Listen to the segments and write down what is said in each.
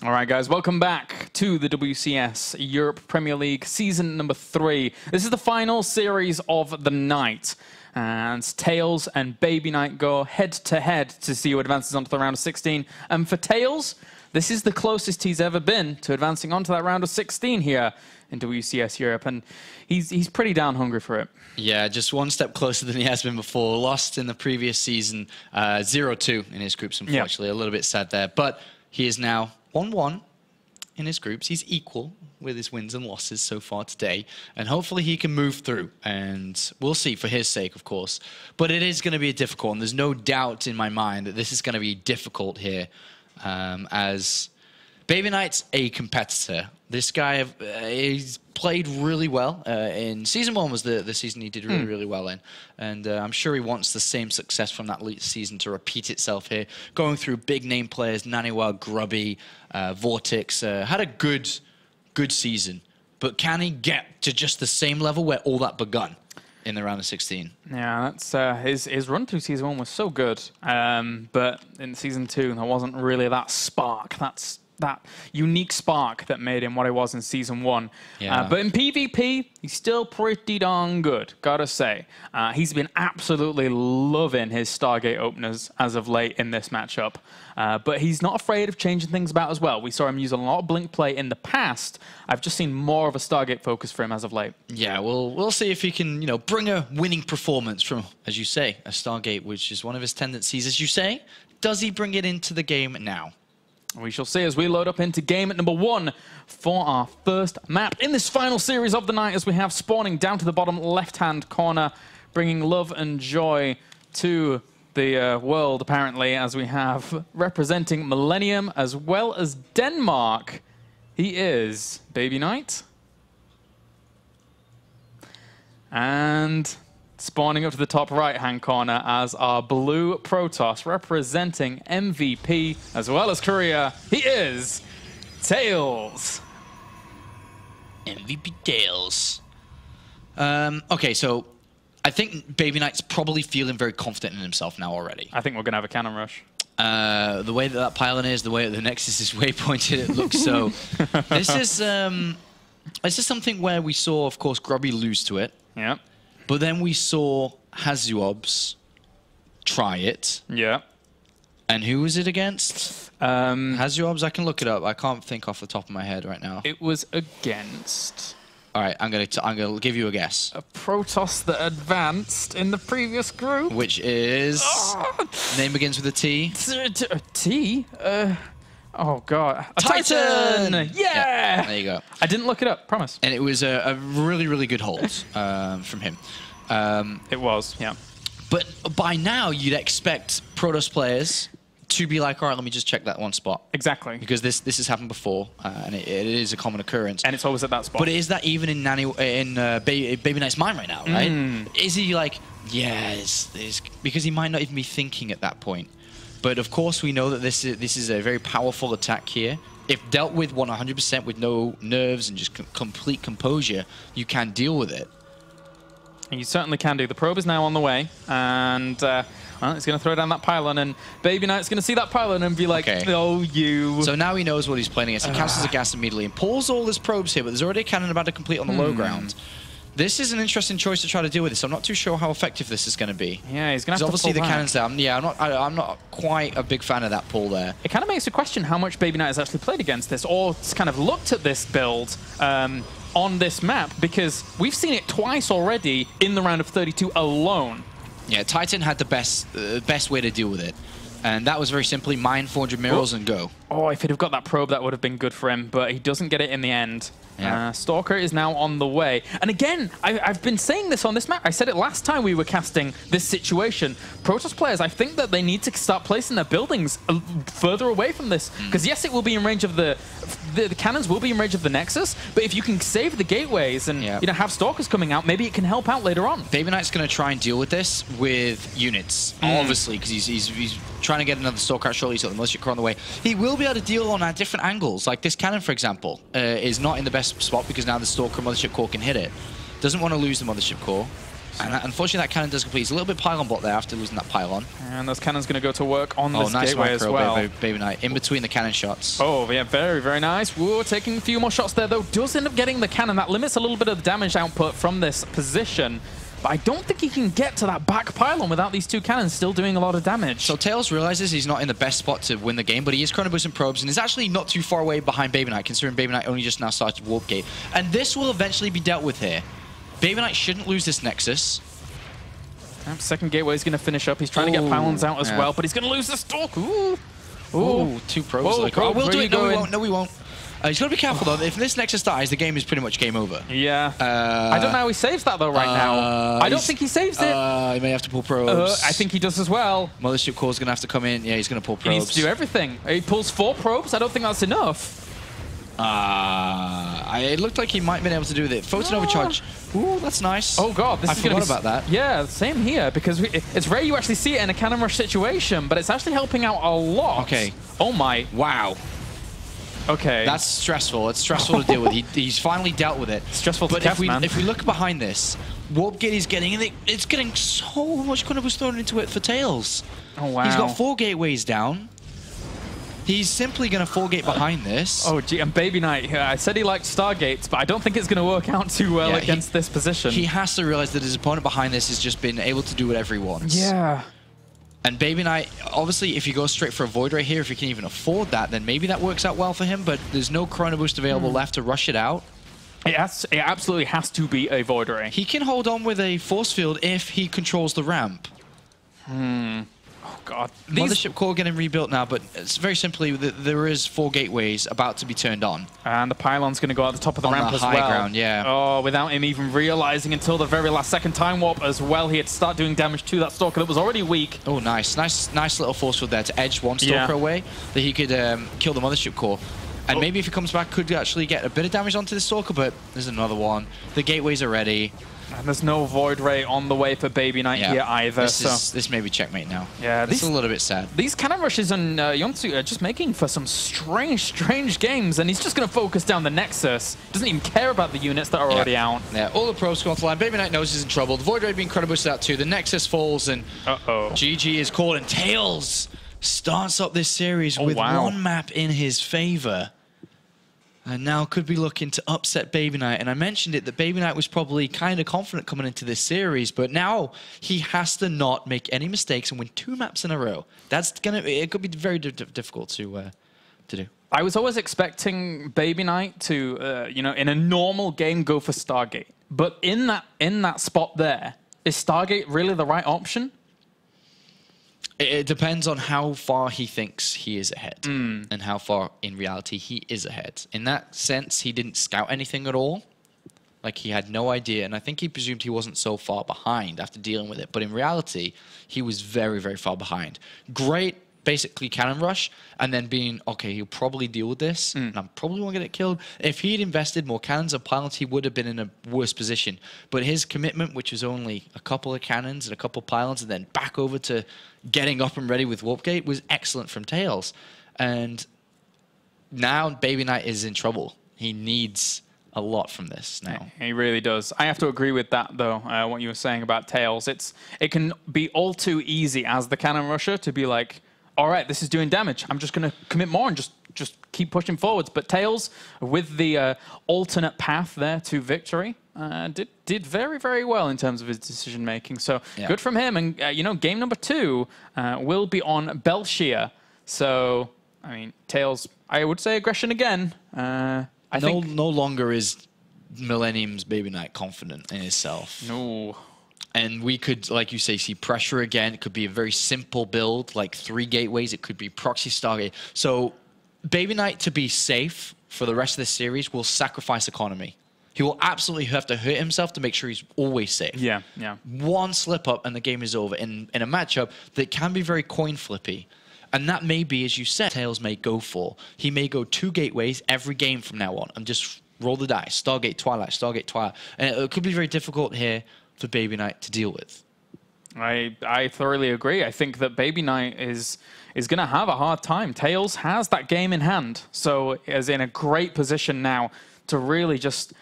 All right, guys, welcome back to the WCS Europe Premier League season number 3. This is the final series of the night. And TAiLS and BabyKnight go head-to-head to see who advances onto the round of 16. And for TAiLS, this is the closest he's ever been to advancing onto that round of 16 here in WCS Europe. And he's pretty down hungry for it. Yeah, just one step closer than he has been before. Lost in the previous season, 0-2 in his groups, unfortunately. Yep. A little bit sad there. But he is now 1-1 in his groups. He's equal with his wins and losses so far today. And hopefully he can move through. And we'll see, for his sake, of course. But it is going to be difficult. And there's no doubt in my mind that this is going to be difficult here. As BabyKnight's a competitor. This guy, he's played really well. In Season 1 was the season he did really well in. And I'm sure he wants the same success from that season to repeat itself here. Going through big name players, Naniwell, Grubby, Vortex. Had a good season. But can he get to just the same level where all that begun in the round of 16? Yeah, that's his run through Season 1 was so good. But in Season 2, there wasn't really that spark. That unique spark that made him what he was in Season 1. Yeah. But in PvP, he's still pretty darn good, gotta say. He's been absolutely loving his Stargate openers as of late in this matchup. But he's not afraid of changing things about as well. We saw him use a lot of Blink play in the past. I've just seen more of a Stargate focus for him as of late. Yeah, we'll see if he can, bring a winning performance from, as you say, a Stargate, which is one of his tendencies, as you say. Does he bring it into the game now? We shall see as we load up into game number 1 for our first map in this final series of the night, as we have spawning down to the bottom left-hand corner, bringing love and joy to the world, apparently, as we have representing Millennium as well as Denmark. He is BabyKnight. And spawning up to the top right-hand corner as our blue Protoss representing MVP as well as Korea. He is TAiLS. MVP TAiLS. Okay, so I think BabyKnight's probably feeling very confident in himself now already. I think we're going to have a cannon rush. The way that pylon is, the way that the Nexus is waypointed, it looks so. This is something where we saw, of course, Grubby lose to it. Yeah. But then we saw Hazuobs try it. Yeah. And who was it against? Hazuobs, I can look it up. I can't think off the top of my head right now. It was against... All right, I'm gonna give you a guess. A Protoss that advanced in the previous group. Which is... Name begins with a T. T? Oh, God. A Titan! Yeah! There you go. I didn't look it up, promise. And it was a really, really good hold from him. It was, yeah. But by now, you'd expect Protoss players to be like, all right, let me just check that one spot. Exactly. Because this has happened before, and it is a common occurrence. And it's always at that spot. But is that even in BabyKnight's mind right now, right? Is he like, yeah, because he might not even be thinking at that point. But of course, we know that this is a very powerful attack here. If dealt with 100% with no nerves and just complete composure, you can deal with it. And you certainly can do. The probe is now on the way, and well, it's going to throw down that pylon, and BabyKnight's going to see that pylon and be like, okay. Oh, you. So now he knows what he's playing against. He cancels the gas immediately and pulls all his probes here, but there's already a cannon about to complete on the low ground. This is an interesting choice to try to deal with this. I'm not too sure how effective this is going to be. Yeah, he's going to have to obviously pull the cannon's down. Yeah, I'm not quite a big fan of that pull there. It kind of makes you question how much BabyKnight has actually played against this, or kind of looked at this build on this map, because we've seen it twice already in the round of 32 alone. Yeah, Titan had the best way to deal with it. And that was very simply mine 400 mirrors and go. Oh, if he'd have got that probe, that would have been good for him, but he doesn't get it in the end. Yeah. Stalker is now on the way. And again, I've been saying this on this map. I said it last time we were casting this situation. Protoss players, I think that they need to start placing their buildings further away from this. Because yes, it will be in range of the cannons will be in range of the Nexus, but if you can save the gateways and have Stalkers coming out, maybe it can help out later on. BabyKnight's going to try and deal with this with units, obviously, because he's trying to get another Stalker out shortly. He's got the militia core on the way. He will be able to deal on different angles. Like this cannon, for example, is not in the best spot because now the Stalker mothership core can hit it. Doesn't want to lose the mothership core. So. And unfortunately, that cannon does complete. He's a little bit pylon bot there after losing that pylon. And this cannon's going to go to work on this nice gateway as macro, well. BabyKnight, in between the cannon shots. Oh, yeah, very, very nice. Whoa, taking a few more shots there, though. Does end up getting the cannon. That limits a little bit of the damage output from this position. But I don't think he can get to that back pylon without these two cannons still doing a lot of damage. So TAiLS realizes he's not in the best spot to win the game, but he is chrono boosting probes and is actually not too far away behind BabyKnight, considering BabyKnight only just now started Warp Gate. And this will eventually be dealt with here. BabyKnight shouldn't lose this Nexus. Second gateway is going to finish up. He's trying to get pylons out as well, but he's going to lose the Stalk. Ooh. Ooh, 2 probes. Whoa, probes. We'll do it. No, we won't. No, we won't. He's got to be careful, though. If this Nexus dies, the game is pretty much game over. Yeah. I don't know how he saves that, though, right now. I don't think he saves it. He may have to pull probes. I think he does as well. Mothership Core's going to have to come in. Yeah, he's going to pull probes. He needs to do everything. He pulls 4 probes. I don't think that's enough. It looked like he might have been able to do with it. Photon overcharge. Ooh, that's nice. Oh, God. I forgot about that. Yeah, same here, because it's rare you actually see it in a cannon rush situation, but it's actually helping out a lot. Okay. Oh, my. Wow. Okay. That's stressful. It's stressful to deal with. He's finally dealt with it. Stressful to test, man. If we look behind this, Warp Gate is getting, it's getting so much chrono boost thrown into it for TAiLS. Oh, wow. He's got 4 gateways down. He's simply going to 4 gate behind this. Oh, gee, and BabyKnight, I said he liked Stargates, but I don't think it's going to work out too well against this position. He has to realize that his opponent behind this has just been able to do whatever he wants. Yeah. And BabyKnight, obviously, if he goes straight for a Void right here, if he can even afford that, then maybe that works out well for him, but there's no chrono boost available left to rush it out. It absolutely has to be a Void Ray. He can hold on with a Force Field if he controls the ramp. Oh, God. Mothership Core getting rebuilt now, but it's very simply, there is 4 gateways about to be turned on. And the pylon's going to go at the top of the ramp as well. On the high ground, yeah. Oh, without him even realizing until the very last second time warp as well, he had to start doing damage to that Stalker that was already weak. Oh, nice little force field there to edge one Stalker away, that he could kill the Mothership Core. And maybe if he comes back, could actually get a bit of damage onto the Stalker, but there's another one. The gateways are ready. And there's no Void Ray on the way for BabyKnight here either. This may be checkmate now. Yeah, this is a little bit sad. These cannon rushes and Yonsu are just making for some strange games, and he's just going to focus down the Nexus. Doesn't even care about the units that are already out. Yeah, all the probes go off the line. BabyKnight knows he's in trouble. The Void Ray being chrono boosted out too. The Nexus falls, and GG is called, and TAiLS starts up this series with 1 map in his favor. And now could be looking to upset BabyKnight. And I mentioned it, that BabyKnight was probably kind of confident coming into this series, but now he has to not make any mistakes and win 2 maps in a row. It could be very difficult to do. I was always expecting BabyKnight to, in a normal game, go for Stargate. But in that spot there, is Stargate really the right option? It depends on how far he thinks he is ahead and how far in reality he is ahead. In that sense, he didn't scout anything at all. Like, he had no idea, and I think he presumed he wasn't so far behind after dealing with it. But in reality, he was very, very far behind. Great, basically, cannon rush, and then being, okay, he'll probably deal with this, and I probably won't get it killed. If he'd invested more cannons and pylons, he would have been in a worse position. But his commitment, which was only a couple of cannons and a couple of pylons, and then back over to getting up and ready with Warp Gate, was excellent from TAiLS. And now BabyKnight is in trouble. He needs a lot from this now. He really does. I have to agree with that, though, what you were saying about TAiLS. It can be all too easy as the cannon rusher to be like, all right, this is doing damage. I'm just going to commit more and just keep pushing forwards. But TAiLS, with the alternate path there to victory, did very, very well in terms of his decision making. So good from him. And game number 2 will be on Belshir. So I mean, TAiLS, I would say aggression again. I think no longer is Millennium's BabyKnight confident in himself. No. And we could, like you say, see pressure again. It could be a very simple build, like 3 gateways. It could be proxy Stargate. So BabyKnight, to be safe for the rest of this series, will sacrifice economy. He will absolutely have to hurt himself to make sure he's always safe. Yeah. One slip up and the game is over in a matchup that can be very coin flippy. And that may be, as you said, TAiLS may go for. He may go 2 gateways every game from now on and just roll the dice. Stargate, Twilight, Stargate, Twilight. And it could be very difficult here for BabyKnight to deal with. I thoroughly agree. I think that BabyKnight is going to have a hard time. TAiLS has that game in hand, so is in a great position now to really just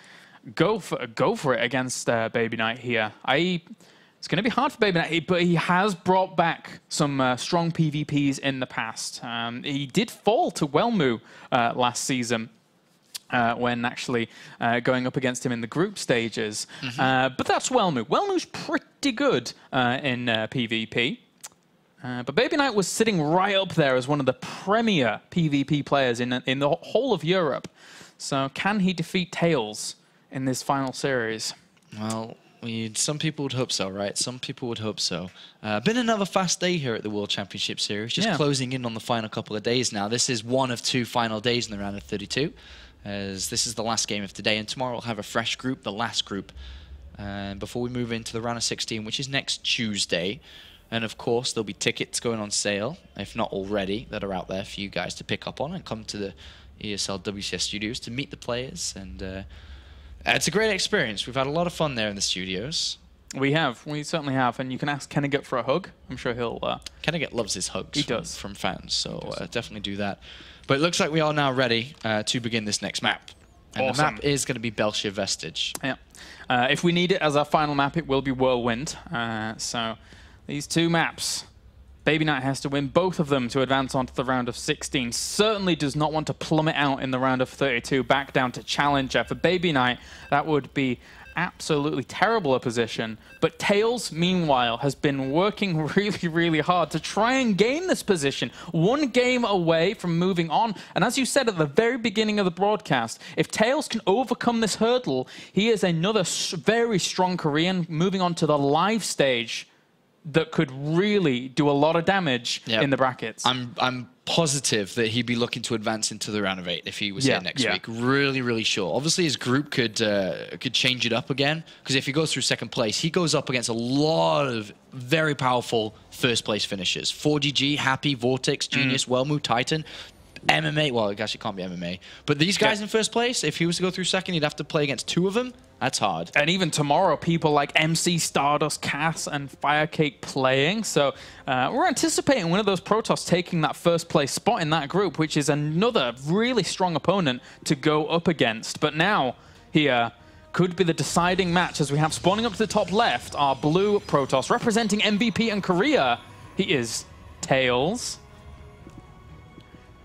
go for it against BabyKnight here. It's going to be hard for BabyKnight, but he has brought back some strong PvPs in the past. He did fall to Wellmu last season when actually going up against him in the group stages. But that's Wellmu. Wellmu's pretty good in PvP. But BabyKnight was sitting right up there as one of the premier PvP players in the whole of Europe. So can he defeat TAiLS in this final series? Well, some people would hope so, right? Some people would hope so. Been another fast day here at the World Championship Series, just closing in on the final couple of days now. This is one of 2 final days in the round of 32, as this is the last game of today, and tomorrow we'll have a fresh group, the last group, before we move into the round of 16, which is next Tuesday. And of course, there'll be tickets going on sale, if not already, that are out there for you guys to pick up on and come to the ESL WCS studios to meet the players. And it's a great experience. We've had a lot of fun there in the studios. We certainly have. And you can ask Kennegat for a hug. I'm sure he'll... Kennegat loves his hugs from fans, so definitely do that. But it looks like we are now ready to begin this next map. And the map is going to be Belshire Vestige. Yeah. If we need it as our final map, it will be Whirlwind. So these 2 maps, BabyKnight has to win both of them to advance onto the round of 16. Certainly does not want to plummet out in the round of 32, back down to Challenger. For BabyKnight, that would be absolutely terrible a position. But TAiLS, meanwhile, has been working really, really hard to try and gain this position. 1 game away from moving on. And as you said at the very beginning of the broadcast, if TAiLS can overcome this hurdle, he is another very strong Korean moving on to the live stage that could really do a lot of damage in the brackets. I'm positive that he'd be looking to advance into the round of 8 if he was here next week. Really, really sure. Obviously, his group could change it up again, because if he goes through 2nd place, he goes up against a lot of very powerful first-place finishers. 4GG, Happy, Vortex, Genius, Wellmu, Titan, MMA. Well, I guess it can't be MMA. But these guys in 1st place, if he was to go through 2nd, he'd have to play against 2 of them. That's hard. And even tomorrow, people like MC, Stardust, Cass, and Firecake playing. So we're anticipating one of those Protoss taking that 1st place spot in that group, which is another really strong opponent to go up against. But now, here, could be the deciding match, as we have spawning up to the top left, our blue Protoss representing MVP and Korea. He is TAiLS.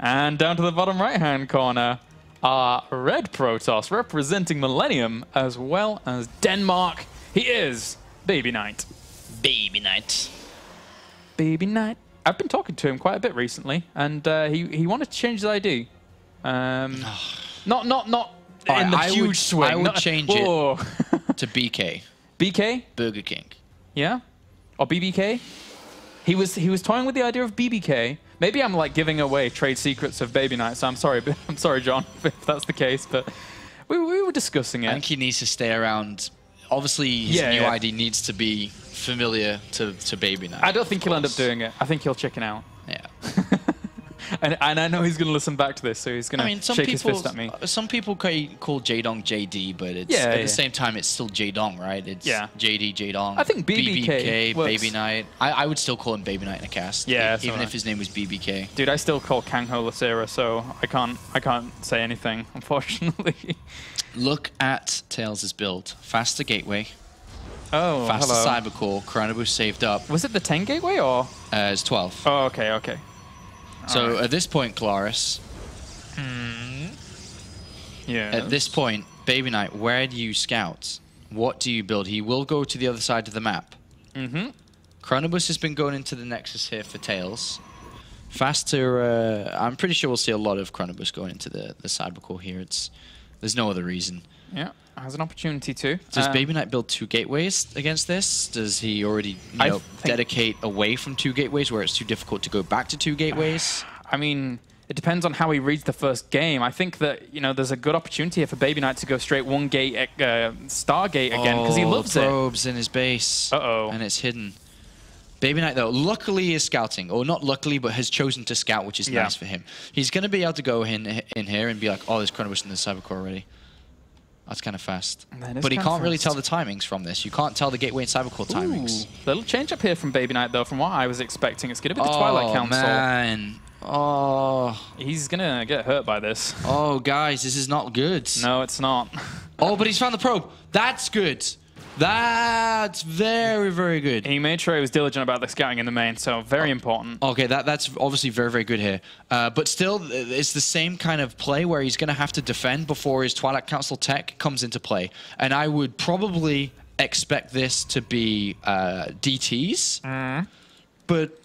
And down to the bottom right-hand corner, our red Protoss representing Millennium as well as Denmark. He is BabyKnight. BabyKnight. I've been talking to him quite a bit recently, and he wanted to change his ID. Not in the huge swing. I would change it to BK. BK? Burger King. Yeah? Or BBK? He was toying with the idea of BBK. Maybe I'm like giving away trade secrets of BabyKnight, so I'm sorry, John, if that's the case. But we were discussing it. I think he needs to stay around. Obviously, his new ID needs to be familiar to BabyKnight. I don't think he'll end up doing it. I think he'll chicken out. Yeah. And I know he's going to listen back to this, so he's going to shake his fist at me. Some people call Jaedong JD, but it's, at the same time, it's still Jaedong, right? It's JD, Jaedong. I think BBK BabyKnight. I would still call him BabyKnight in a cast. Yeah, even if his name was BBK. Dude, I still call Kangho Lacera, so I can't say anything, unfortunately. Look at TAiLS' build. Faster gateway. Oh, faster cybercore. Chronoboost saved up. Was it the 10 gateway or? It's 12. Oh, okay. So at this point, Claris. Yeah. At this point, BabyKnight, where do you scout? What do you build? He will go to the other side of the map. Chronobus has been going into the Nexus here for TAiLS. Faster, I'm pretty sure we'll see a lot of Chronobus going into the cybercore here. There's no other reason. Yeah, has an opportunity to. Does BabyKnight build 2 gateways against this? Does he already dedicate away from 2 gateways where it's too difficult to go back to 2 gateways? I mean, it depends on how he reads the first game. I think that, there's a good opportunity here for BabyKnight to go straight 1 gate, Stargate again, because he loves it. Probes in his base. And it's hidden. BabyKnight, though, luckily is scouting. Or not luckily, but has chosen to scout, which is nice for him. He's going to be able to go in here and be like, oh, there's Chronobus in the cybercore already. That's kind of fast. But he can't really tell the timings from this. You can't tell the gateway and cybercore timings. Little change up here from BabyKnight, though, from what I was expecting. It's going to be the Twilight Council. Man. Oh. He's going to get hurt by this. Oh, guys, this is not good. No, it's not. Oh, but he's found the probe. That's good. That's very, very good. He made sure he was diligent about the scouting in the main, so very important. Okay, that's obviously very, very good here. But still, it's the same kind of play where he's going to have to defend before his Twilight Council tech comes into play. And I would probably expect this to be DTs. But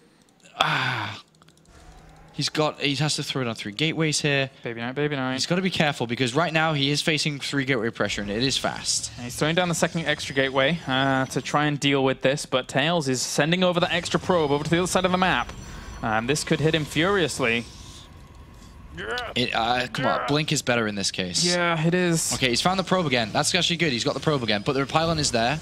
he has to throw it on 3 gateways here. BabyKnight. He's got to be careful because right now he is facing 3 gateway pressure and it is fast. And he's throwing down the second extra gateway to try and deal with this, but TAiLS is sending over that extra probe over to the other side of the map. This could hit him furiously. Come on, Blink is better in this case. Yeah, it is. Okay, he's found the probe again. That's actually good. He's got the probe again, but the pylon is there.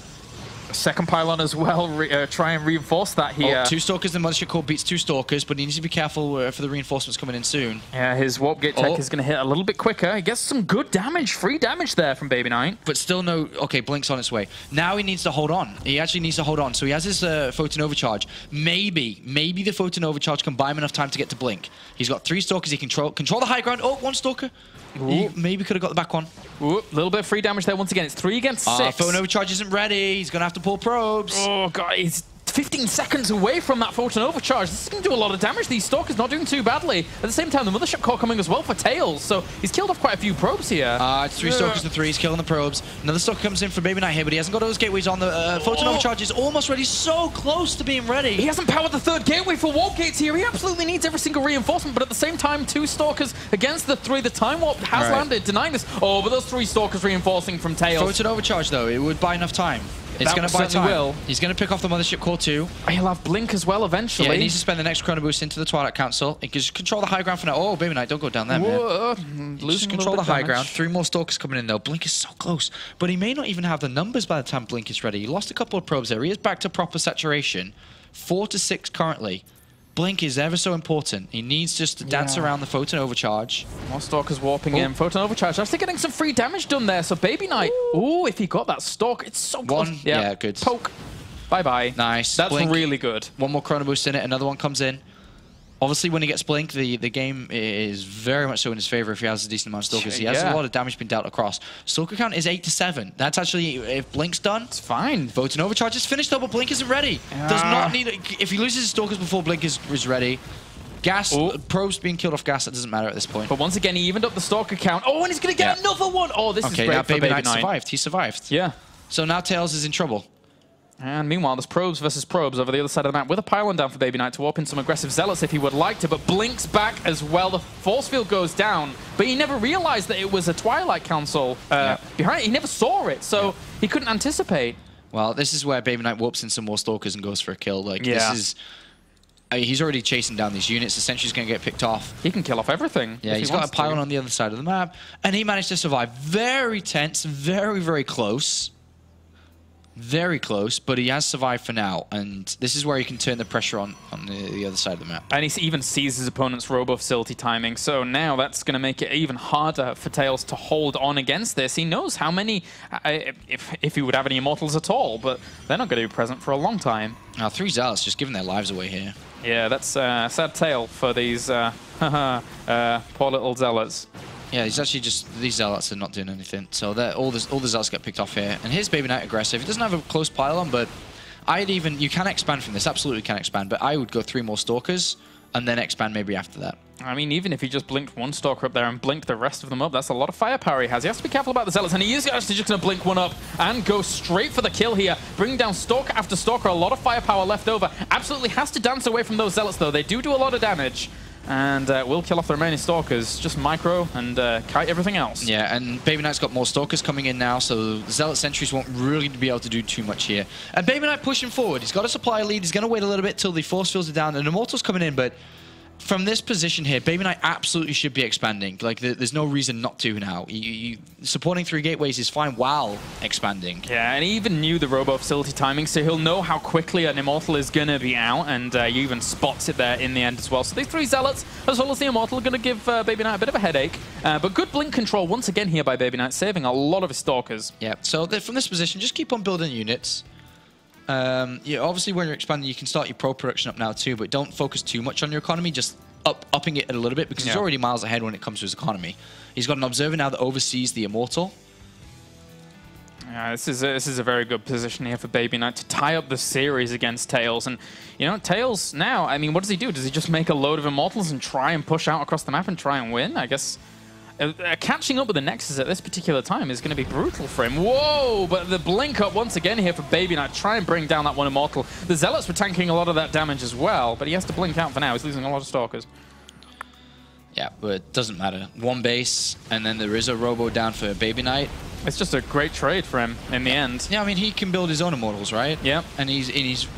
Second pylon as well, try and reinforce that here. 2 Stalkers, the Mothership Core beats 2 Stalkers, but he needs to be careful for the reinforcements coming in soon. Yeah, his Warp Gate tech is going to hit a little bit quicker. He gets some good damage, free damage there from BabyKnight. But still no... Okay, Blink's on its way. Now he needs to hold on. He actually needs to hold on. So he has his Photon Overcharge. Maybe the Photon Overcharge can buy him enough time to get to Blink. He's got 3 Stalkers. He can control the high ground. Oh, 1 Stalker. He maybe could have got the back one. A little bit of free damage there once again. It's 3 against 6. Photon Overcharge isn't ready. He's going to have to pull probes. Oh, God. He's 15 seconds away from that Photon Overcharge. This is going to do a lot of damage. These Stalkers not doing too badly. At the same time, the Mothership Core coming as well for TAiLS. So he's killed off quite a few probes here. It's 3 Stalkers to 3. He's killing the probes. Another Stalker comes in for BabyKnight here, but he hasn't got those gateways on. The Photon Overcharge is almost ready. So close to being ready. He hasn't powered the 3rd gateway for Warp Gates here. He absolutely needs every single reinforcement, but at the same time, 2 Stalkers against the 3. The Time Warp has landed, denying this. Oh, but those 3 Stalkers reinforcing from TAiLS. Photon Overcharge, though, it would buy enough time. It's going to buy time. He's going to pick off the Mothership Core too. He'll have Blink as well eventually. Yeah, he needs to spend the next Chrono Boost into the Twilight Council. He can just control the high ground for now. Oh, BabyKnight, don't go down there, man. Just control the high ground. 3 more Stalkers coming in, though. Blink is so close. But he may not even have the numbers by the time Blink is ready. He lost a couple of probes there. He is back to proper saturation. 4 to 6 currently. Blink is ever so important. He needs just to dance around the Photon Overcharge. More Stalkers warping in. Photon Overcharge actually getting some free damage done there. So BabyKnight, ooh, if he got that Stalk, it's so close. Yeah, good. Poke. Bye-bye. Nice. That's Blink. really good. 1 more Chrono Boost in it. Another one comes in. Obviously, when he gets Blink, the game is very much so in his favor if he has a decent amount of Stalkers. He has a lot of damage being dealt across. Stalker count is 8 to 7. That's actually, if Blink's done, it's fine. Photon Overcharge is finished, though, but Blink isn't ready. Does not need it. If he loses his Stalkers before Blink is ready, Gas, probes being killed off gas, it doesn't matter at this point. But once again, he evened up the Stalker count. Oh, and he's going to get another one. Oh, this is great now for BabyKnight BabyKnight. survived. He survived. Yeah. So now TAiLS is in trouble. And meanwhile, there's probes versus probes over the other side of the map with a pylon down for BabyKnight to warp in some aggressive zealots if he would like to, but Blink's back as well. The force field goes down, but he never realized that it was a Twilight Council behind it. He never saw it, so he couldn't anticipate. Well, this is where BabyKnight warps in some more Stalkers and goes for a kill. Like, this is... he's already chasing down these units. The sentry's going to get picked off. He can kill off everything. Yeah, he's got a pylon on the other side of the map, and he managed to survive. Very tense, very, very close. Very close, but he has survived for now, and this is where he can turn the pressure on the other side of the map. And he even sees his opponent's robo facility timing, so now that's going to make it even harder for TAiLS to hold on against this. He knows how many, if he would have any Immortals at all, but they're not going to be present for a long time. Now, 3 Zealots just giving their lives away here. Yeah, that's a sad tale for these poor little Zealots. Yeah, he's actually just... These Zealots are not doing anything. So all the Zealots get picked off here. And here's BabyKnight aggressive. He doesn't have a close pylon, but I'd even... You can expand from this. Absolutely can expand. But I would go 3 more Stalkers and then expand maybe after that. I mean, even if he just blinked 1 Stalker up there and blinked the rest of them up, that's a lot of firepower he has. He has to be careful about the Zealots, and he is actually just going to blink 1 up and go straight for the kill here, bringing down Stalker after Stalker. A lot of firepower left over. Absolutely has to dance away from those Zealots, though. They do a lot of damage. And will kill off the remaining Stalkers. Just micro and kite everything else. Yeah, and BabyKnight's got more Stalkers coming in now, so the Zealot Sentries won't really be able to do too much here. And BabyKnight pushing forward. He's got a supply lead. He's going to wait a little bit till the force fields are down. And Immortal's coming in, but from this position here, BabyKnight absolutely should be expanding. Like, there's no reason not to now. Supporting 3 gateways is fine while expanding. Yeah, and he even knew the robo facility timing, so he'll know how quickly an Immortal is going to be out, and he even spots it there in the end as well. So these 3 Zealots, as well as the Immortal, are going to give BabyKnight a bit of a headache. But good blink control once again here by BabyKnight, saving a lot of his Stalkers. Yeah, so from this position, just keep on building units. Yeah, obviously, when you're expanding, you can start your pro production up now too, but don't focus too much on your economy. Just upping it a little bit because he's already miles ahead when it comes to his economy. He's got an Observer now that oversees the Immortal. Yeah, this is a very good position here for BabyKnight to tie up the series against TAiLS. And, you know, TAiLS now, I mean, what does he do? Does he just make a load of Immortals and try and push out across the map and try and win? I guess catching up with the Nexus at this particular time is going to be brutal for him. Whoa! But the blink up once again here for BabyKnight. Try and bring down that one Immortal. The Zealots were tanking a lot of that damage as well, but he has to blink out for now. He's losing a lot of Stalkers. Yeah, but it doesn't matter. One base, and then there is a Robo down for BabyKnight. It's just a great trade for him in the end. Yeah, I mean, he can build his own Immortals, right? Yeah. And he's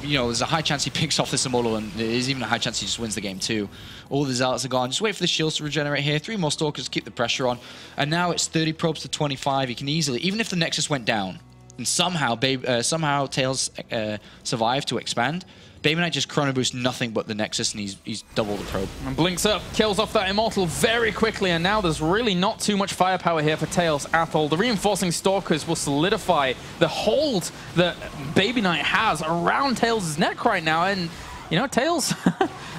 you know, there's a high chance he picks off this Immortal, and there's even a high chance he just wins the game too. All the Zealots are gone. Just wait for the shields to regenerate here. 3 more Stalkers to keep the pressure on. And now it's 30 probes to 25. He can easily, even if the Nexus went down, and somehow TAiLS survived to expand, BabyKnight just chrono boosts nothing but the Nexus, and he's double the probe. And blinks up, kills off that Immortal very quickly, and now there's really not too much firepower here for TAiLS at all. The reinforcing Stalkers will solidify the hold that BabyKnight has around TAiLS' neck right now, and, you know, TAiLS,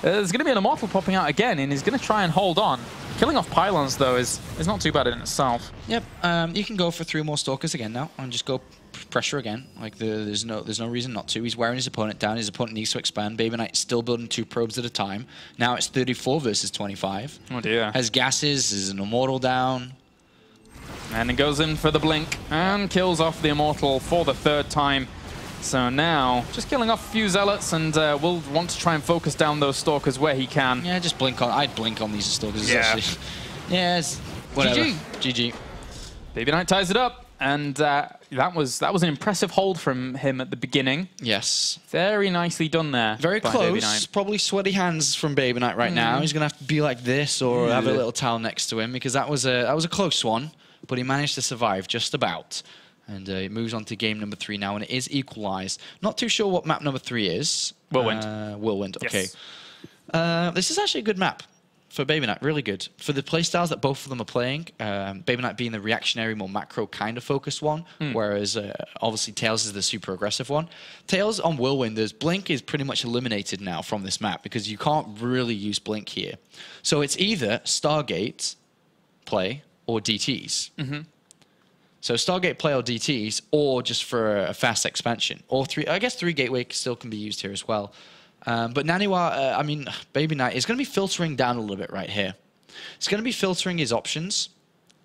there's going to be an Immortal popping out again, and he's going to try and hold on. Killing off pylons, though, is not too bad in itself. Yep, you can go for 3 more Stalkers again now, and just go pressure again. Like there's no reason not to. He's wearing his opponent down. His opponent needs to expand. BabyKnight's still building 2 probes at a time. Now it's 34 versus 25. Oh dear. Has gases. Is an Immortal down. And it goes in for the blink and kills off the Immortal for the 3rd time. So now, just killing off a few Zealots, and we'll want to try and focus down those Stalkers where he can. Yeah, just blink on. I'd blink on these Stalkers. Yeah. Yes. Whatever. GG. BabyKnight ties it up. And that was an impressive hold from him at the beginning. Yes. Very nicely done there. Very close. Probably sweaty hands from BabyKnight right now. He's going to have to be like this or have a little towel next to him because that was a close one. But he managed to survive just about. And it moves on to game number 3 now, and it is equalized. Not too sure what map number 3 is. Whirlwind. Whirlwind, okay. Yes. This is actually a good map for BabyKnight, really good. For the playstyles that both of them are playing, BabyKnight being the reactionary, more macro kind of focused one, whereas obviously TAiLS is the super aggressive one. TAiLS on Whirlwind, there's Blink is pretty much eliminated now from this map because you can't really use Blink here. So it's either Stargate play or DTs. So Stargate play or DTs, or just for a fast expansion. Or 3, I guess 3 Gateway still can be used here as well. But Naniwa, I mean, BabyKnight is going to be filtering down a little bit right here. He's going to be filtering his options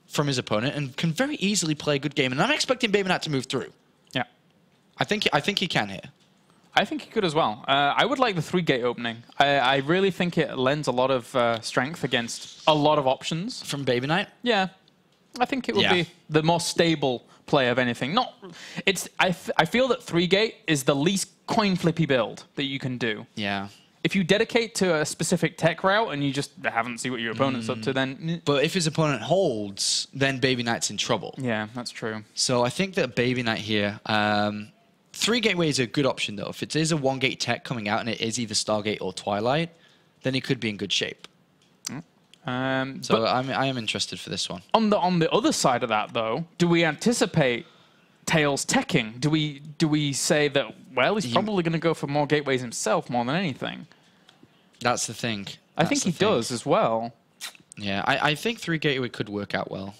from his opponent and can very easily play a good game. And I'm expecting BabyKnight to move through. Yeah. I think he can here. I think he could as well. I would like the 3-gate opening. I really think it lends a lot of strength against a lot of options. From BabyKnight? Yeah. I think it would be the more stable play of anything. I feel that 3-gate is the least coin flippy build that you can do. Yeah. If you dedicate to a specific tech route and you just haven't seen what your opponent's up to, then... But if his opponent holds, then BabyKnight's in trouble. Yeah, that's true. So I think that BabyKnight here... 3 Gateway is a good option, though. If it is a 1-gate tech coming out and it is either Stargate or Twilight, then he could be in good shape. So I am interested for this one. On the other side of that, though, do we anticipate TAiLS teching? Do we say that, well, he's probably going to go for more gateways himself more than anything? That's the thing. I think he does as well. Yeah, I think 3 Gateway could work out well.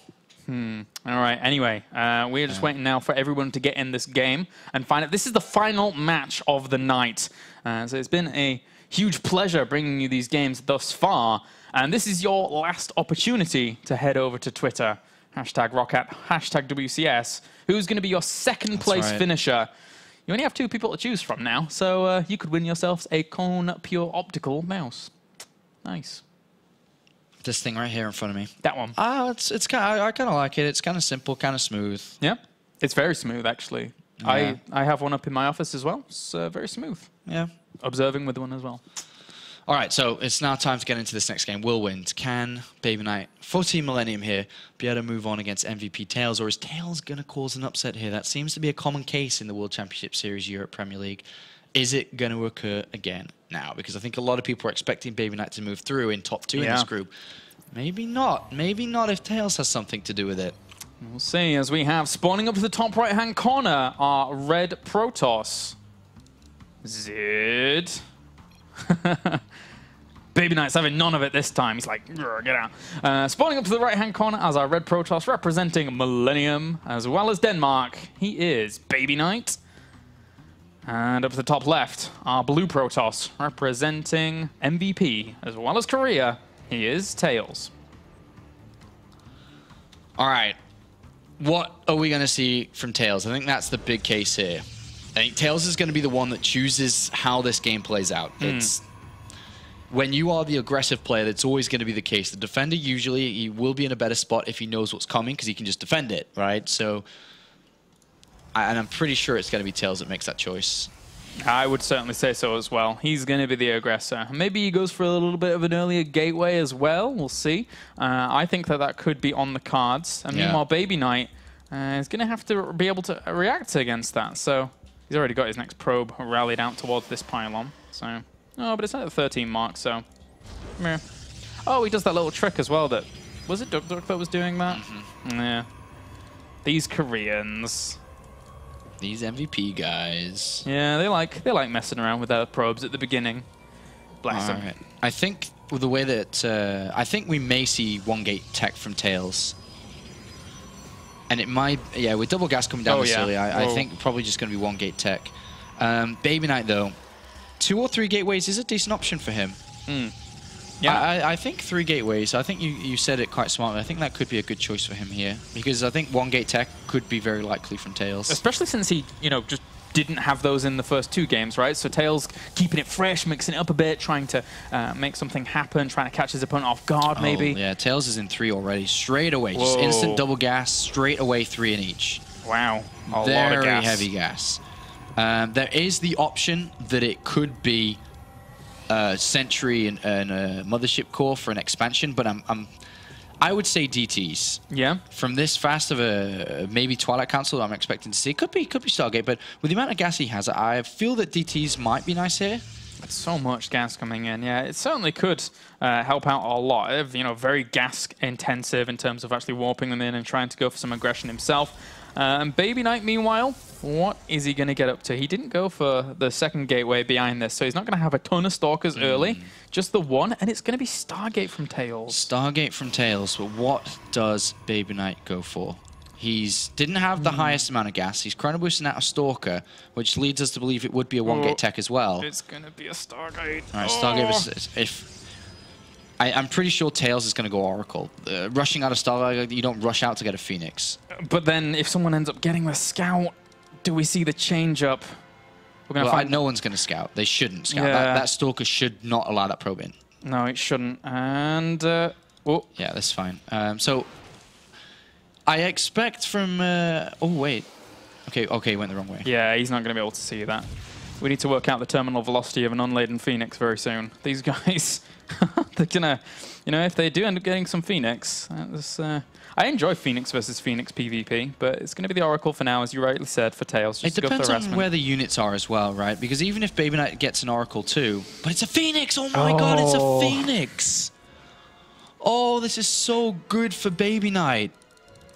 All right. Anyway, we're just waiting now for everyone to get in this game and find out. This is the final match of the night. So it's been a huge pleasure bringing you these games thus far. And this is your last opportunity to head over to Twitter. #Roccat, #WCS. Who's going to be your second place finisher? You only have 2 people to choose from now. So you could win yourselves a Kone Pure Optical mouse. Nice. This thing right here in front of me. That one. It's kind of, I kind of like it. It's kind of simple, kind of smooth. Yeah, it's very smooth actually. Yeah. I have one up in my office as well. It's very smooth. Yeah. Observing with one as well. All right, so it's now time to get into this next game. Whirlwind. Can BabyKnight, 14 Millennium here, be able to move on against MVP TAiLS, or is TAiLS going to cause an upset here? That seems to be a common case in the World Championship Series Europe Premier League. Is it going to occur again now? Because I think a lot of people are expecting BabyKnight to move through in top 2 in this group. Maybe not. Maybe not if TAiLS has something to do with it. We'll see as we have spawning up to the top right-hand corner our red Protoss. Zid. BabyKnight's having none of it this time. He's like, get out. Spawning up to the right-hand corner as our red Protoss representing Millennium, as well as Denmark. He is BabyKnight. And up to the top left, our blue Protoss representing MVP, as well as Korea. He is TAiLS. All right. What are we going to see from TAiLS? I think that's the big case here. I think TAiLS is going to be the one that chooses how this game plays out. It's when you are the aggressive player, that's always going to be the case. The defender usually he will be in a better spot if he knows what's coming because he can just defend it, right? So, and I'm pretty sure it's going to be TAiLS that makes that choice. I would certainly say so as well. He's going to be the aggressor. Maybe he goes for a little bit of an earlier gateway as well. We'll see. I think that could be on the cards. And meanwhile, BabyKnight is going to have to be able to react against that. So he's already got his next probe rallied out towards this pylon. So, oh, but it's at the 13 mark. So, meh. Oh, he does that little trick as well. That was it. Duck that was doing that. Yeah. These Koreans. These MVP guys. Yeah, they like messing around with their probes at the beginning. Bless them. Right. I think with the way that I think we may see one gate tech from TAiLS, and it might with double gas coming down this early. I think probably just going to be one gate tech. BabyKnight though, 2 or 3 gateways is a decent option for him. Yeah, I think 3 gateways. I think you said it quite smartly. I think that could be a good choice for him here because I think 1 gate tech could be very likely from TAiLS. Especially since he, just didn't have those in the first 2 games, right? So TAiLS keeping it fresh, mixing it up a bit, trying to make something happen, trying to catch his opponent off guard, maybe. Yeah, TAiLS is in 3 already, straight away. Just instant double gas, straight away 3 in each. Wow, a lot of very gas. heavy gas. There is the option that it could be Sentry and a Mothership Core for an expansion, but I would say DTs. Yeah. From this fast of a maybe Twilight Council I'm expecting to see. It could be Stargate, but with the amount of gas he has, I feel that DTs might be nice here. That's so much gas coming in. Yeah, it certainly could help out a lot. Very gas intensive in terms of actually warping them in and trying to go for some aggression himself. And BabyKnight, meanwhile, what is he going to get up to? He didn't go for the second gateway behind this, so he's not going to have a ton of Stalkers early. Just the one, and it's going to be Stargate from TAiLS. Stargate from TAiLS, but what does BabyKnight go for? He's didn't have the highest amount of gas. He's chrono boosting out a Stalker, which leads us to believe it would be a 1-gate tech as well. It's going to be a Stargate. All right, Stargate. I'm pretty sure TAiLS is going to go Oracle. Rushing out of Stargate, you don't rush out to get a Phoenix. But then if someone ends up getting the Scout, do we see the change up? No one's going to Scout. They shouldn't Scout. Yeah. That Stalker should not allow that probe in. No, it shouldn't. And, yeah, that's fine. So, I expect from... oh, wait. Okay, went the wrong way. Yeah, he's not going to be able to see that. We need to work out the terminal velocity of an unladen Phoenix very soon. These guys, they're going to... if they do end up getting some Phoenix, I enjoy Phoenix versus Phoenix PvP, but it's going to be the Oracle for now, as you rightly said, for TAiLS. It depends on where the units are as well, right? Because even if BabyKnight gets an Oracle too, but it's a Phoenix! Oh my god, it's a Phoenix! Oh, this is so good for BabyKnight.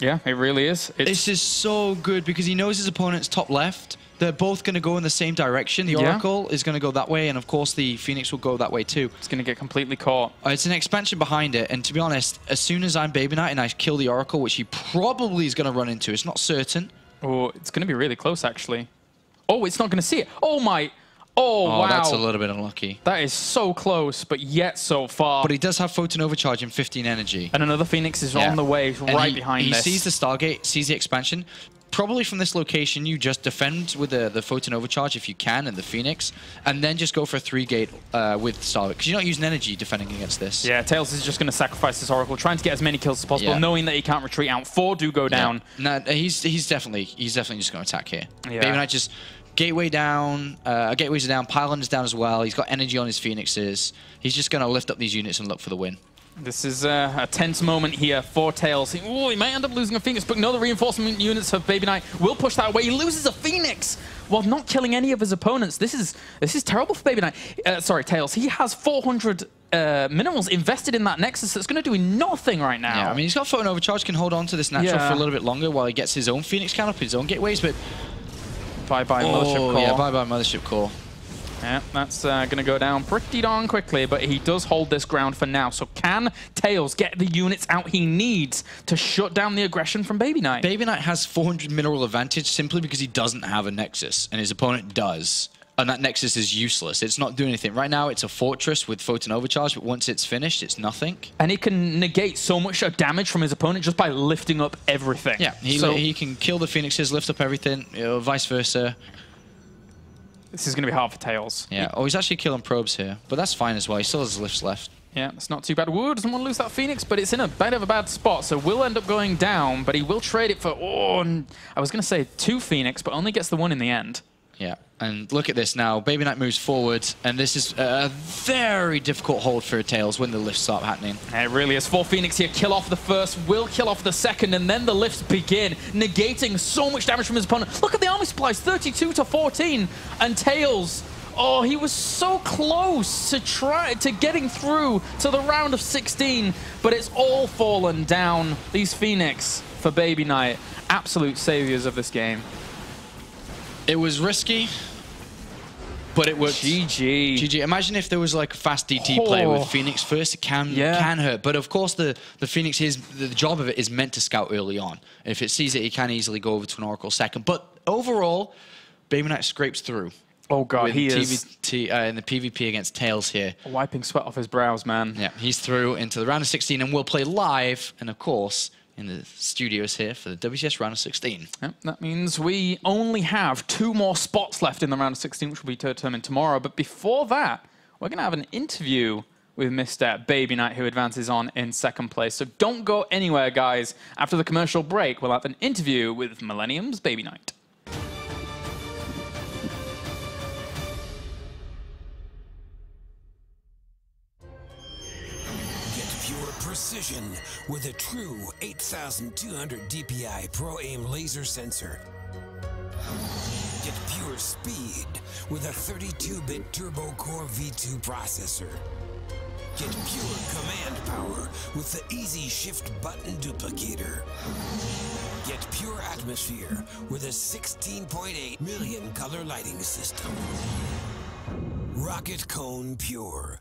Yeah, it really is. This is so good because he knows his opponent's top left. They're both going to go in the same direction. The Oracle is going to go that way, and of course the Phoenix will go that way too. It's going to get completely caught. It's an expansion behind it, and to be honest, as soon as I'm BabyKnight and I kill the Oracle, which he probably is going to run into, it's not certain. Oh, it's going to be really close, actually. Oh, it's not going to see it. Oh, my... Oh, wow. That's a little bit unlucky. That is so close, but yet so far. But he does have Photon Overcharge and 15 energy. And another Phoenix is on the way right behind this. He sees the Stargate, sees the expansion. Probably from this location, you just defend with the Photon Overcharge if you can and the Phoenix, and then just go for a 3-gate with Stargate, because you're not using energy defending against this. Yeah, TAiLS is just going to sacrifice this Oracle, trying to get as many kills as possible, knowing that he can't retreat out. 4 do go down. No, he's definitely just going to attack here. Yeah. BabyKnight just gateway down, gateways are down, pylon is down as well. He's got energy on his Phoenixes. He's just going to lift up these units and look for the win. This is a tense moment here for TAiLS. He might end up losing a Phoenix, but no, the reinforcement units of BabyKnight will push that away. He loses a Phoenix while not killing any of his opponents. This is terrible for BabyKnight. Sorry, TAiLS. He has 400 minerals invested in that Nexus that's going to do nothing right now. Yeah, I mean, he's got Photon Overcharge, can hold on to this natural for a little bit longer while he gets his own Phoenix count up, his own gateways, but... Bye-bye, Mothership Core. Yeah, bye-bye, Mothership Core. Yeah, that's going to go down pretty darn quickly, but he does hold this ground for now. So can TAiLS get the units out he needs to shut down the aggression from BabyKnight? BabyKnight has 400 mineral advantage simply because he doesn't have a Nexus, and his opponent does. And that Nexus is useless. It's not doing anything. Right now, it's a fortress with Photon Overcharge, but once it's finished, it's nothing. And he can negate so much damage from his opponent just by lifting up everything. Yeah, he can kill the Phoenixes, lift up everything, vice versa. This is going to be hard for TAiLS. Yeah, oh, he's actually killing probes here, but that's fine as well. He still has lifts left. Yeah, it's not too bad. Woo doesn't want to lose that Phoenix, but it's in a bit of a bad spot, so will end up going down, but he will trade it for, I was going to say 2 Phoenix, but only gets the 1 in the end. Yeah, and look at this now. BabyKnight moves forward, and this is a very difficult hold for TAiLS when the lifts start happening. It really is. 4 Phoenix here, kill off the first, will kill off the second, and then the lifts begin, negating so much damage from his opponent. Look at the army supplies, 32 to 14, and TAiLS, oh, he was so close to getting through to the round of 16, but it's all fallen down. These Phoenix for BabyKnight, absolute saviors of this game. It was risky, but it worked. GG. GG. Imagine if there was like a fast DT play with Phoenix first. It can hurt, but of course the Phoenix, the job of it is meant to scout early on. If it sees it, it can easily go over to an Oracle second. But overall, BabyKnight scrapes through. Oh god, he is in the PvP against TAiLS here. Wiping sweat off his brows, man. Yeah, he's through into the round of 16, and we'll play live, and of course, in the studios here for the WCS round of 16. Yep, that means we only have 2 more spots left in the round of 16, which will be determined tomorrow. But before that, we're going to have an interview with Mr. BabyKnight, who advances on in 2nd place. So don't go anywhere, guys. After the commercial break, we'll have an interview with Millennium's BabyKnight. Precision with a true 8200 DPI Pro Aim laser sensor. Get pure speed with a 32-bit Turbo Core V2 processor. Get pure command power with the Easy Shift button duplicator. Get pure atmosphere with a 16.8 million color lighting system. Rocket Cone Pure.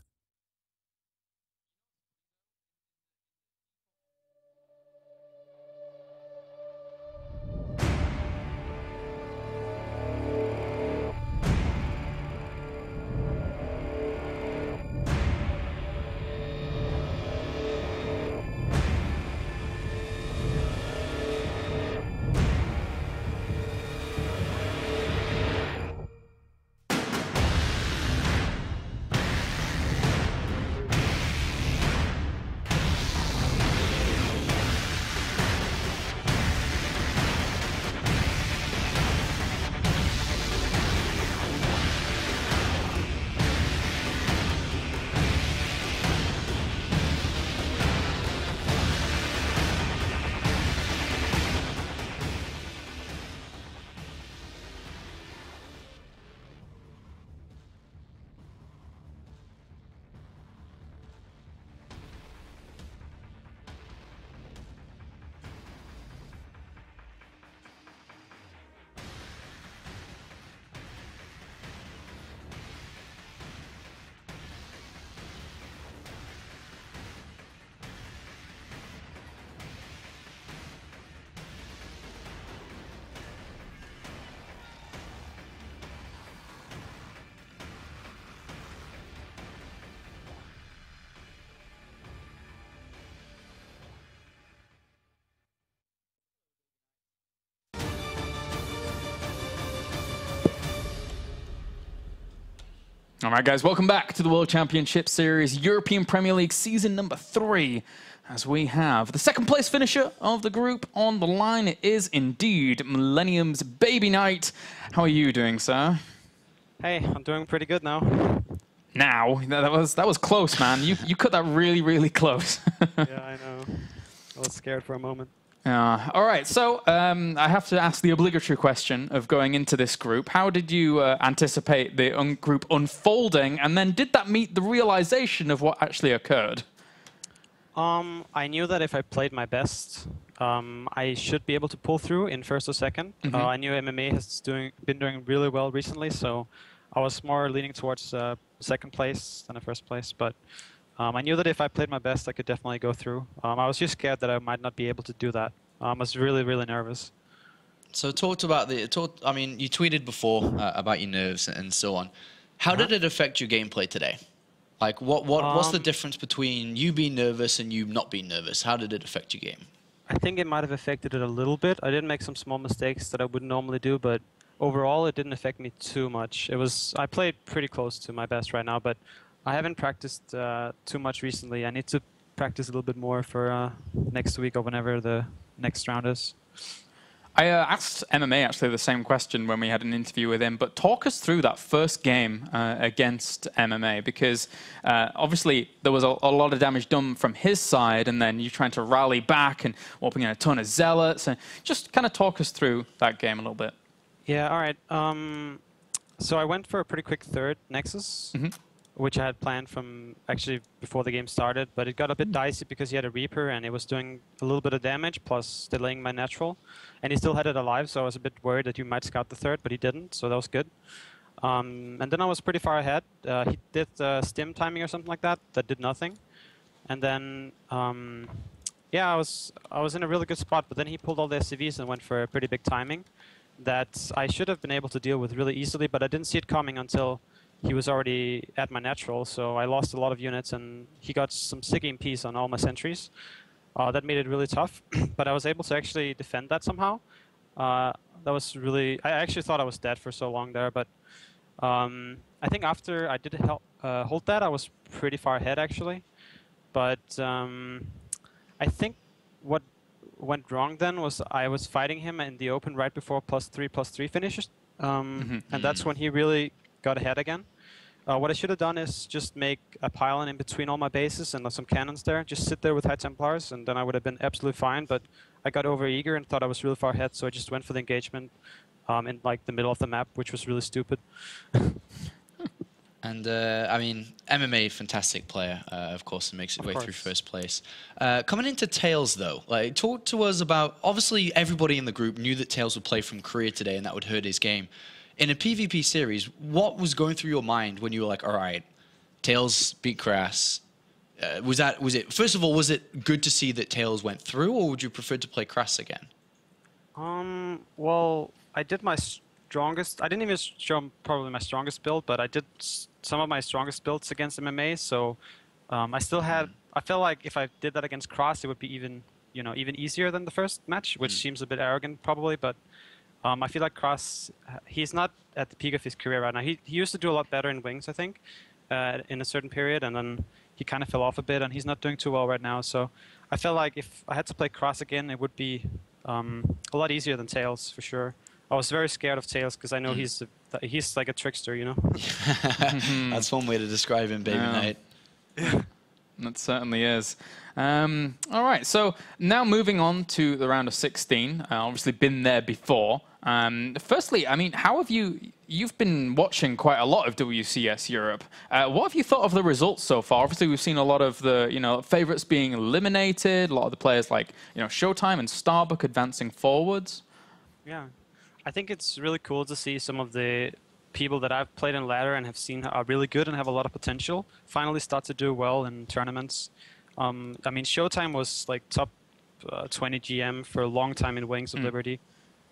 All right, guys, welcome back to the World Championship Series European Premier League season number 3. As we have the 2nd place finisher of the group on the line. It is indeed Millennium's BabyKnight. How are you doing, sir? Hey, I'm doing pretty good now. Now? That was close, man. You cut that really, really close. Yeah, I know. I was scared for a moment. All right, so I have to ask the obligatory question of going into this group. How did you anticipate the group unfolding, and then did that meet the realization of what actually occurred? I knew that if I played my best, I should be able to pull through in 1st or 2nd. I knew MMA has been doing really well recently, so I was more leaning towards second place than a first place, but I knew that if I played my best, I could definitely go through. I was just scared that I might not be able to do that. I was really, really nervous. So I mean, you tweeted before about your nerves and so on. How did it affect your gameplay today? Like, what's the difference between you being nervous and you not being nervous? How did it affect your game? I think it might have affected it a little bit. I did make some small mistakes that I wouldn't normally do, but overall, it didn't affect me too much. I played pretty close to my best right now, but I haven't practiced too much recently. I need to practice a little bit more for next week or whenever the next round is. I asked MMA actually the same question when we had an interview with him, but talk us through that first game against MMA, because obviously there was a lot of damage done from his side, and then you trying to rally back and opening a ton of zealots, and just kind of talk us through that game a little bit. Yeah, all right. So I went for a pretty quick third Nexus, which I had planned from actually before the game started, but it got a bit dicey because he had a Reaper and it was doing a little bit of damage plus delaying my natural, and he still had it alive, so I was a bit worried that you might scout the third, but he didn't, so that was good. And then I was pretty far ahead. He did stim timing or something like that did nothing, and then yeah, I was in a really good spot, but then he pulled all the SCVs and went for a pretty big timing that I should have been able to deal with really easily, but I didn't see it coming until he was already at my natural, so I lost a lot of units, and he got some sick EMPs on all my sentries. That made it really tough, but I was able to actually defend that somehow. That was really... I actually thought I was dead for so long there, but I think after I did hold that, I was pretty far ahead, actually. But I think what went wrong then was I was fighting him in the open right before +3/+3 finishes, and that's when he really got ahead again. What I should have done is just make a pylon in between all my bases and some cannons there. Just sit there with High Templars, and then I would have been absolutely fine. But I got over eager and thought I was really far ahead, so I just went for the engagement in like the middle of the map, which was really stupid. And I mean, MMA, fantastic player, of course, and makes its way through first place. Coming into TAiLS, though, like, talk to us about. Obviously, everybody in the group knew that TAiLS would play from Korea today, and that would hurt his game. In a PvP series, what was going through your mind when you were like, all right, TAiLS beat Crass? First of all, was it good to see that TAiLS went through, or would you prefer to play Crass again? Well, I did my strongest. I didn't even show probably my strongest build, but I did some of my strongest builds against MMA. So I still had. I felt like if I did that against Cross, it would be even easier than the first match, which seems a bit arrogant probably, but. I feel like Cross, he's not at the peak of his career right now. He used to do a lot better in Wings, I think, in a certain period, and then he kind of fell off a bit, and he's not doing too well right now. So I felt like if I had to play Cross again, it would be a lot easier than TAiLS, for sure. I was very scared of TAiLS because I know he's like a trickster, you know? That's one way to describe him, BabyKnight. Yeah. That certainly is. All right, so now moving on to the round of 16. Obviously been there before. Firstly, I mean, how have you've been watching quite a lot of WCS Europe. What have you thought of the results so far? Obviously, we've seen a lot of the favorites being eliminated, a lot of the players like Showtime and Starbuck advancing forwards. Yeah, I think it's really cool to see some of the people that I've played in ladder and have seen are really good and have a lot of potential finally start to do well in tournaments. I mean, Showtime was like top 20 GM for a long time in Wings of Liberty.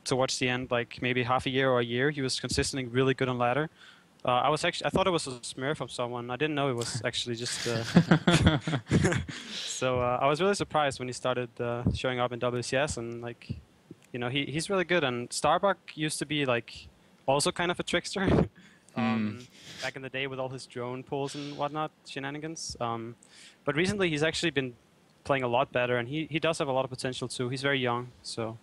Towards the end, like maybe half a year or a year, he was consistently really good on ladder. I thought it was a smurf of someone. I didn't know it was actually just. So I was really surprised when he started showing up in WCS, and like, he's really good. And Starbuck used to be like also kind of a trickster back in the day with all his drone pulls and whatnot shenanigans. But recently he's actually been playing a lot better, and he does have a lot of potential too. He's very young, so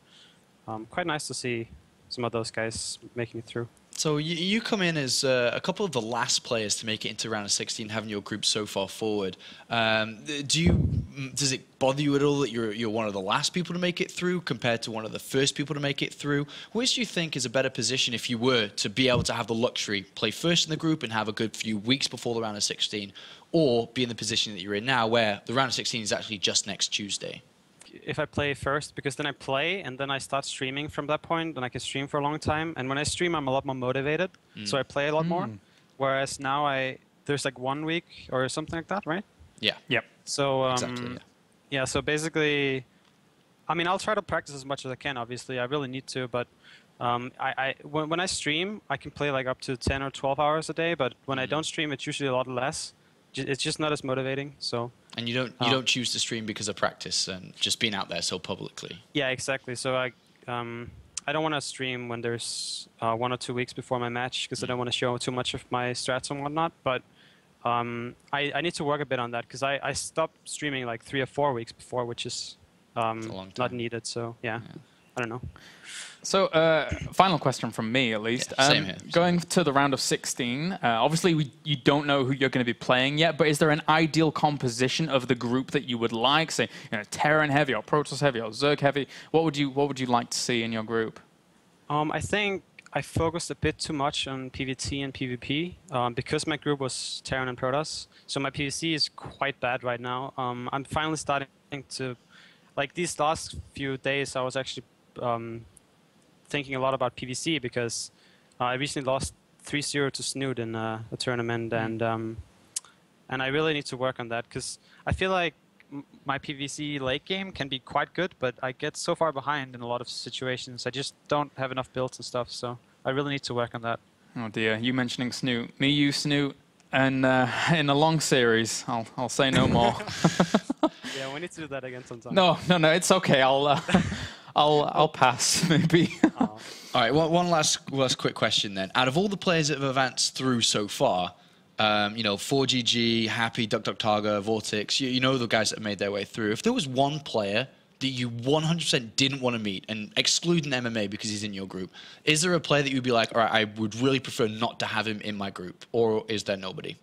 quite nice to see some of those guys making it through. So you come in as a couple of the last players to make it into round of 16, having your group so far forward. Does it bother you at all that you're one of the last people to make it through compared to one of the first people to make it through? Which do you think is a better position if you were to be able to have the luxury, play first in the group and have a good few weeks before the round of 16, or be in the position that you're in now where the round of 16 is actually just next Tuesday? if I play first, because then I play and then I start streaming from that point, and I can stream for a long time. And when I stream, I'm a lot more motivated, so I play a lot more. Whereas now there's like 1 week or something like that, right? Yeah. Yep. So Exactly, yeah. So basically, I mean, I'll try to practice as much as I can. Obviously, I really need to, but when I stream, I can play like up to 10 or 12 hours a day. But when I don't stream, it's usually a lot less. It's just not as motivating. So. And you don't choose to stream because of practice and just being out there so publicly. Yeah, exactly. So I don't want to stream when there's 1 or 2 weeks before my match, because I don't want to show too much of my strats and whatnot. But I need to work a bit on that, because I stopped streaming like 3 or 4 weeks before, which is not needed. So yeah, I don't know. So, final question from me, at least. Same here. Going to the round of 16, obviously you don't know who you're going to be playing yet, but is there an ideal composition of the group that you would like? Say, Terran heavy, or Protoss heavy, or Zerg heavy. What would you like to see in your group? I think I focused a bit too much on PvT and PvP because my group was Terran and Protoss. So my PvC is quite bad right now. I'm finally starting to, like these last few days, I was actually thinking a lot about PvC, because I recently lost 3-0 to Snood in a tournament, and I really need to work on that, because I feel like my PvC late game can be quite good, but I get so far behind in a lot of situations. I just don't have enough builds and stuff, so I really need to work on that. Oh dear, you mentioning Snoot. Me, you, Snoot, and in a long series. I'll say no more. Yeah, we need to do that again sometime. No, it's okay. I'll pass, maybe. All right, one last quick question then. Out of all the players that have advanced through so far, 4GG, Happy, DuckDuckTarga, Vortex, you know the guys that have made their way through. If there was one player that you 100% didn't want to meet, and excluding MMA because he's in your group, is there a player that you'd be like, all right, I would really prefer not to have him in my group, or is there nobody?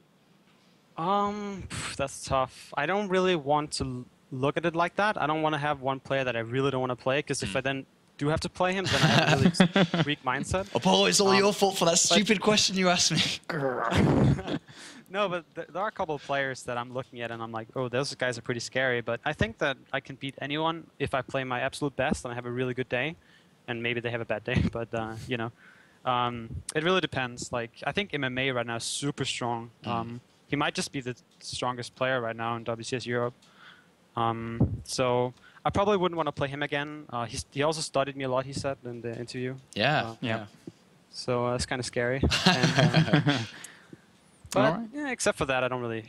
That's tough. I don't really want to look at it like that. I don't want to have one player that I really don't want to play, because if I then do have to play him, then I have a really weak mindset. Apollo, it's all your fault for that stupid question you asked me. No, but there are a couple of players that I'm looking at and I'm like, oh, those guys are pretty scary. But I think that I can beat anyone if I play my absolute best and I have a really good day. And maybe they have a bad day, but it really depends. Like, I think MMA right now is super strong. He might just be the strongest player right now in WCS Europe. So I probably wouldn't want to play him again. He also studied me a lot, he said in the interview. Yeah. So it's kind of scary. And, but right. yeah, except for that, I don't really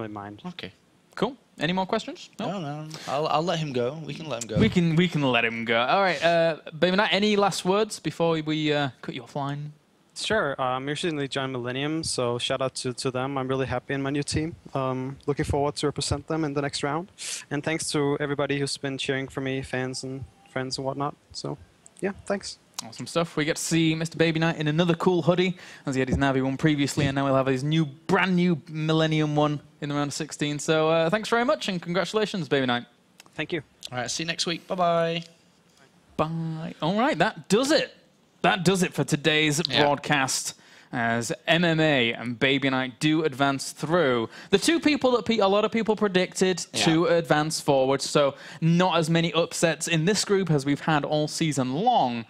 mind. Okay. Cool. Any more questions? No. I'll let him go. We can let him go. We can let him go. All right, BabyKnight, any last words before we cut you offline? Sure. I'm recently joined Millennium, so shout out to them. I'm really happy in my new team. Looking forward to represent them in the next round. And thanks to everybody who's been cheering for me, fans and friends and whatnot. So yeah, thanks. Awesome stuff. We get to see Mr. BabyKnight in another cool hoodie, as he had his Navi one previously, and now he'll have his brand new Millennium one in the round of 16. So thanks very much, and congratulations, BabyKnight. Thank you. All right, see you next week. Bye-bye. Bye. All right, that does it. That does it for today's broadcast, as MMA and BabyKnight do advance through. The two people that a lot of people predicted to advance forward, so not as many upsets in this group as we've had all season long.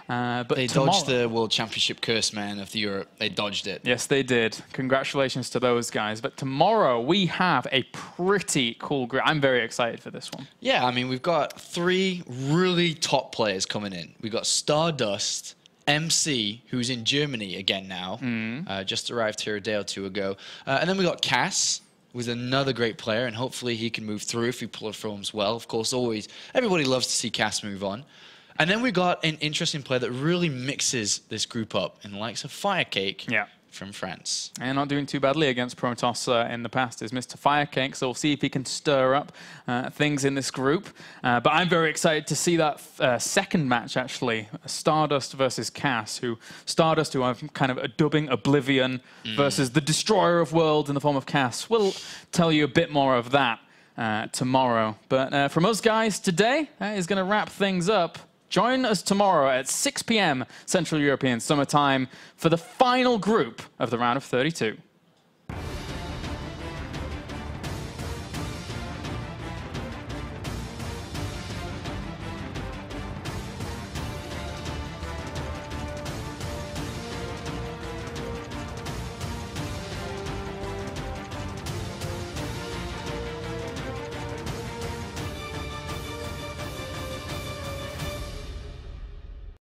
But they dodged the World Championship curse, man, of the Europe. They dodged it. Yes, they did. Congratulations to those guys. But tomorrow we have a pretty cool group. I'm very excited for this one. Yeah, I mean, we've got 3 really top players coming in. We've got Stardust, MC, who's in Germany again now, just arrived here a day or 2 ago. And then we got Cass, who's another great player, and hopefully he can move through if he performs well. Of course, always, everybody loves to see Cass move on. And then we got an interesting player that really mixes this group up in the likes of Firecake from France. And not doing too badly against Protoss in the past is Mr. Firecake, so we'll see if he can stir up things in this group. But I'm very excited to see that second match, actually, Stardust versus Cass, Stardust, who I'm kind of dubbing Oblivion, versus the Destroyer of Worlds in the form of Cass. We'll tell you a bit more of that tomorrow. But from us guys today, that is going to wrap things up. Join us tomorrow at 6 p.m. Central European Summer Time for the final group of the round of 32.